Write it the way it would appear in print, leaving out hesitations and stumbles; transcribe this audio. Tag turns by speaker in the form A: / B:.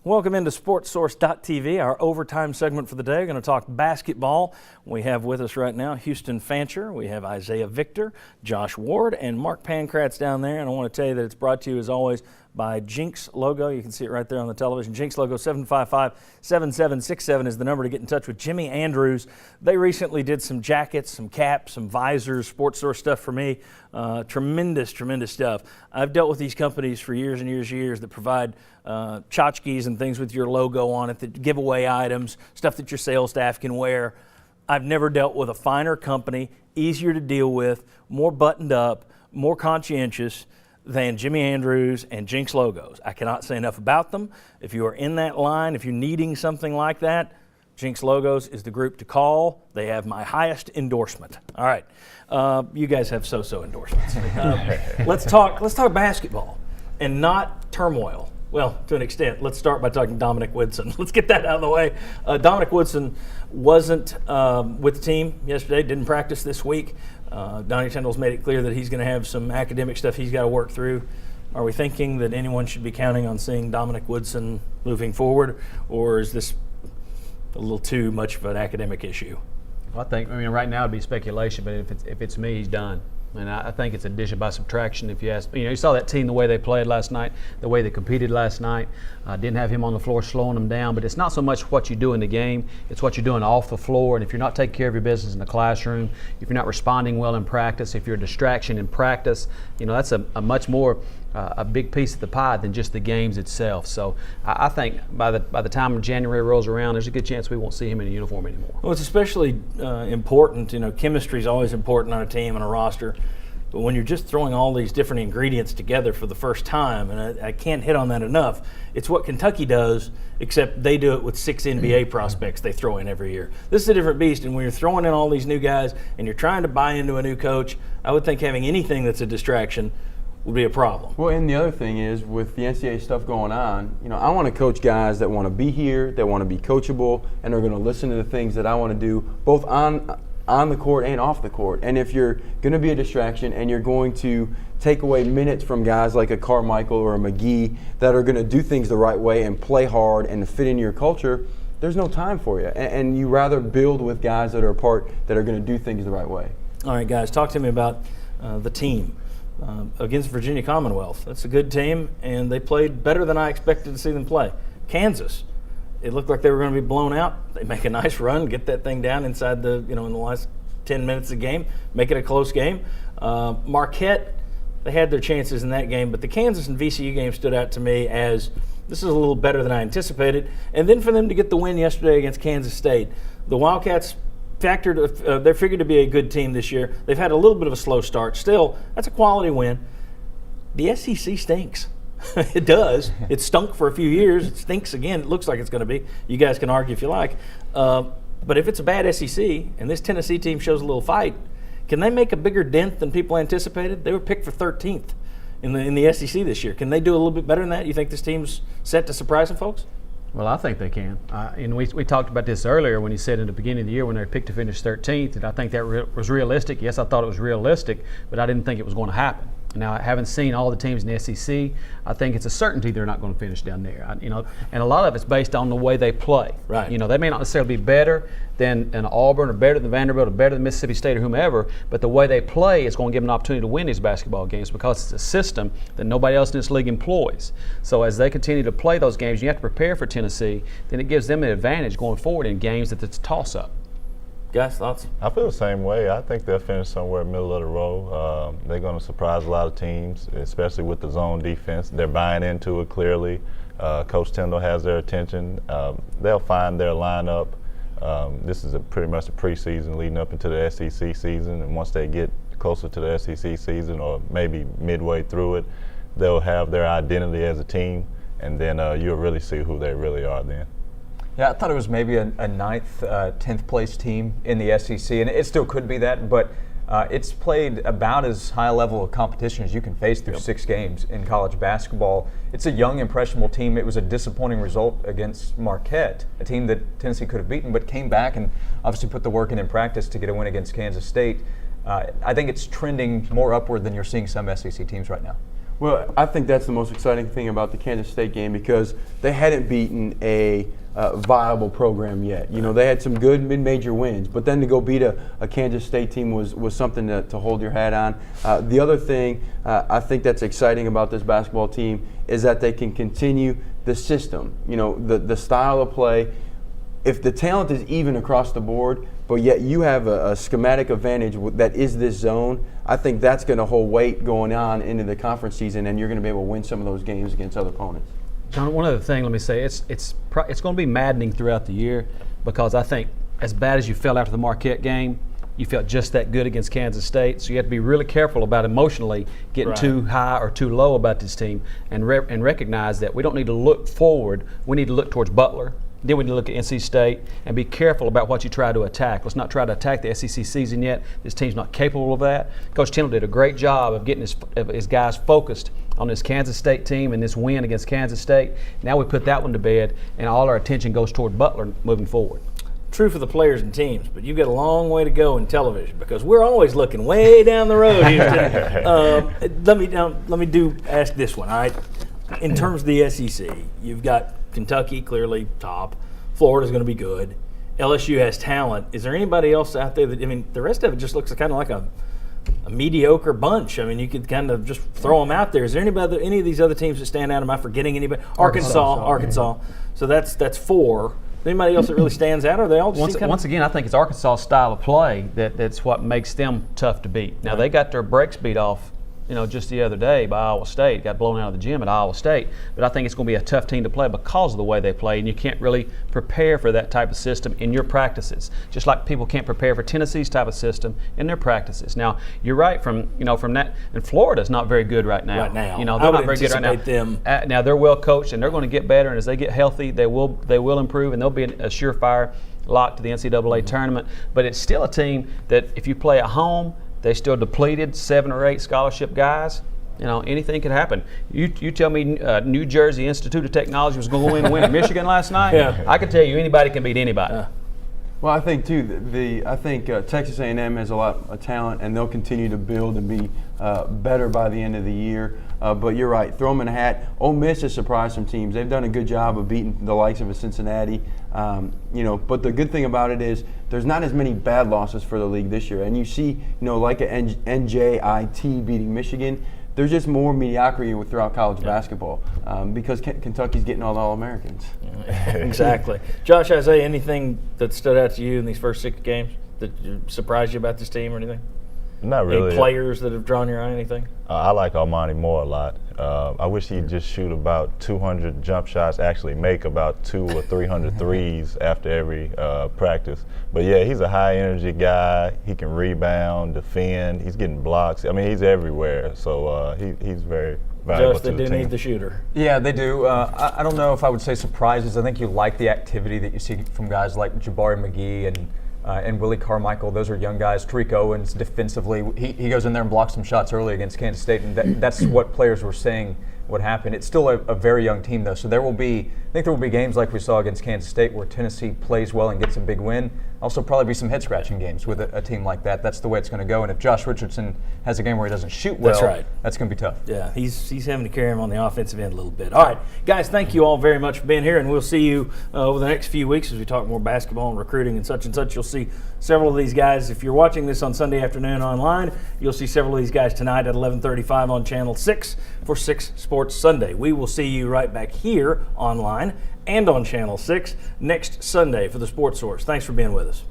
A: Welcome into SportsSource.tv, our overtime segment for the day. We're going to talk basketball. We have with us right now Houston Fancher, we have Isaiah Victor, Josh Ward, and Mark Pankratz down there. And I want to tell you that it's brought to you, as always, by Jinx Logo. You can see it right there on the television. Jinx Logo 755-7767 is the number to get in touch with Jimmy Andrews. They recently did some jackets, some caps, some visors, Sports Source stuff for me. Tremendous stuff. I've dealt with these companies for years and years that provide tchotchkes and things with your logo on it, that give away items, stuff that your sales staff can wear. I've never dealt with a finer company, easier to deal with, more buttoned up, more conscientious than Jimmy Andrews and Jinx Logos. I cannot say enough about them. If you are in that line, if you're needing something like that, Jinx Logos is the group to call. They have my highest endorsement. All right, you guys have so-so endorsements. Let's talk basketball and not turmoil. Well, to an extent. Let's start by talking Dominic Woodson. Let's get that out of the way. Dominic Woodson wasn't with the team yesterday, didn't practice this week. Donnie Tyndall's made it clear that he's going to have some academic stuff he's got to work through. Are we thinking that anyone should be counting on seeing Dominic Woodson moving forward, or is this a little too much of an academic issue?
B: Well, right now it'd be speculation, but if it's me, he's done. And I think it's addition by subtraction. If you ask, you saw that team, the way they played last night, the way they competed last night. Didn't have him on the floor slowing them down, but it's not so much what you do in the game, it's what you're doing off the floor. And if you're not taking care of your business in the classroom, if you're not responding well in practice, if you're a distraction in practice, that's a much more a big piece of the pie than just the games itself. So I think by the time January rolls around, there's a good chance we won't see him in a uniform anymore.
A: Well, it's especially important. Chemistry is always important on a team and a roster. But when you're just throwing all these different ingredients together for the first time, and I can't hit on that enough, it's what Kentucky does, except they do it with 6 NBA prospects they throw in every year. This is a different beast, and when you're throwing in all these new guys and you're trying to buy into a new coach, I would think having anything that's a distraction would be a problem.
C: Well, and the other thing is, with the NCAA stuff going on, I want to coach guys that want to be here, that want to be coachable, and are going to listen to the things that I want to do, both on the court and off the court. And if you're going to be a distraction and you're going to take away minutes from guys like a Carmichael or a McGee that are going to do things the right way and play hard and fit into your culture, there's no time for you. And you rather build with guys that are apart that are going to do things the right way.
A: All right, guys, talk to me about the team. Against Virginia Commonwealth. That's a good team, and they played better than I expected to see them play. Kansas, it looked like they were going to be blown out. They make a nice run, get that thing down inside in the last 10 minutes of the game, make it a close game. Marquette, they had their chances in that game, but the Kansas and VCU game stood out to me as this is a little better than I anticipated. And then for them to get the win yesterday against Kansas State, the Wildcats they're figured to be a good team this year. They've had a little bit of a slow start. Still, that's a quality win. The SEC stinks. It does. It stunk for a few years. It stinks again. It looks like it's going to be. You guys can argue if you like. But if it's a bad SEC and this Tennessee team shows a little fight, can they make a bigger dent than people anticipated? They were picked for 13th in the SEC this year. Can they do a little bit better than that? You think this team's set to surprise some folks?
B: Well, I think they can. And we talked about this earlier when he said in the beginning of the year when they picked to finish 13th, and I think that was realistic. Yes, I thought it was realistic, but I didn't think it was going to happen. Now, I haven't seen all the teams in the SEC. I think it's a certainty they're not going to finish down there. And a lot of it's based on the way they play.
A: Right.
B: They may not necessarily be better than an Auburn or better than Vanderbilt or better than Mississippi State or whomever, but the way they play is going to give them an opportunity to win these basketball games because it's a system that nobody else in this league employs. So as they continue to play those games, you have to prepare for Tennessee, then it gives them an advantage going forward in games that it's a toss-up.
A: Guys, thoughts?
D: I feel the same way. I think they'll finish somewhere middle of the road. They're going to surprise a lot of teams, especially with the zone defense. They're buying into it clearly. Coach Tyndall has their attention. They'll find their lineup. This is pretty much the preseason leading up into the SEC season, and once they get closer to the SEC season or maybe midway through it, they'll have their identity as a team, and then you'll really see who they really are then.
E: Yeah, I thought it was maybe a 9th, 10th place team in the SEC, and it still could be that, but it's played about as high a level of competition as you can face through 6 games in college basketball. It's a young, impressionable team. It was a disappointing result against Marquette, a team that Tennessee could have beaten, but came back and obviously put the work in practice to get a win against Kansas State. I think it's trending more upward than you're seeing some SEC teams right now.
C: Well, I think that's the most exciting thing about the Kansas State game because they hadn't beaten a viable program yet. You know, they had some good mid-major wins, but then to go beat a Kansas State team was something to hold your hat on. The other thing I think that's exciting about this basketball team is that they can continue the system, you know, the style of play. If the talent is even across the board, but yet you have a schematic advantage that is this zone, I think that's going to hold weight going on into the conference season, and you're going to be able to win some of those games against other opponents.
B: John, one other thing, let me say, it's going to be maddening throughout the year because I think as bad as you felt after the Marquette game, you felt just that good against Kansas State. So you have to be really careful about emotionally getting too high or too low about this team and recognize that we don't need to look forward. We need to look towards Butler. Then we need to look at NC State and be careful about what you try to attack. Let's not try to attack the SEC season yet. This team's not capable of that. Coach Tindall did a great job of getting his guys focused on this Kansas State team and this win against Kansas State. Now we put that one to bed, and all our attention goes toward Butler moving forward.
A: True for the players and teams, but you've got a long way to go in television because we're always looking way down the road. Let me ask this one. All right, in terms of the SEC, you've got Kentucky clearly top. Florida's going to be good. LSU has talent. Is there anybody else out there that, I mean, the rest of it just looks kind of like a mediocre bunch. I mean, you could kind of just throw them out there. Is there any of these other teams that stand out? Am I forgetting anybody? Arkansas. So that's four. Anybody else that really stands out, or are they all just
B: once again, I think it's Arkansas' style of play that's what makes them tough to beat. Now, they got their brakes beat off, just the other day by Iowa State. Got blown out of the gym at Iowa State. But I think it's going to be a tough team to play because of the way they play, and you can't really prepare for that type of system in your practices. Just like people can't prepare for Tennessee's type of system in their practices. Now, you're right from that. And Florida's not very good right now.
A: They're
B: not very good right now.
A: Them.
B: Now they're well coached, and they're going to get better. And as they get healthy, they will improve, and they'll be a surefire lock to the NCAA tournament. But it's still a team that if you play at home, they still depleted 7 or 8 scholarship guys. Anything could happen. You tell me New Jersey Institute of Technology was going to go in and win at Michigan last night?
A: Yeah.
B: I can tell you anybody can beat anybody.
C: Well, I think too. I think Texas A&M has a lot of talent, and they'll continue to build and be better by the end of the year. But you're right. Throw them in a hat. Ole Miss has surprised some teams. They've done a good job of beating the likes of a Cincinnati. But the good thing about it is there's not as many bad losses for the league this year. And you see, like a NJIT beating Michigan. There's just more mediocrity throughout college basketball because Kentucky's getting all the All-Americans.
A: Exactly. Josh, Isaiah, anything that stood out to you in these first 6 games that surprised you about this team or anything?
D: Not really.
A: Any players that have drawn your eye, anything?
D: I like Armani Moore a lot. I wish he'd just shoot about 200 jump shots, actually make about 200 or 300 threes after every practice. But yeah, he's a high energy guy. He can rebound, defend. He's getting blocks. I mean, he's everywhere. So he's very valuable
A: Josh,
D: to the
A: they do
D: team.
A: need the shooter.
E: Yeah, they do. I don't know if I would say surprises. I think you like the activity that you see from guys like Jabari McGee and Willie Carmichael. Those are young guys. Tariq Owens defensively, he goes in there and blocks some shots early against Kansas State, and that's what players were saying would happen. It's still a very young team though, so I think there will be games like we saw against Kansas State where Tennessee plays well and gets a big win. Also probably be some head-scratching games with a team like that. That's the way it's going to go, and if Josh Richardson has a game where he doesn't shoot well,
A: That's right.
E: That's going to be tough.
A: Yeah, he's having to carry him on the offensive end a little bit. All right, guys, thank you all very much for being here, and we'll see you over the next few weeks as we talk more basketball and recruiting and such. You'll see several of these guys. If you're watching this on Sunday afternoon online, you'll see several of these guys tonight at 11:35 on Channel 6 for 6 Sports Sunday. We will see you right back here online and on Channel 6 next Sunday for the Sports Source. Thanks for being with us.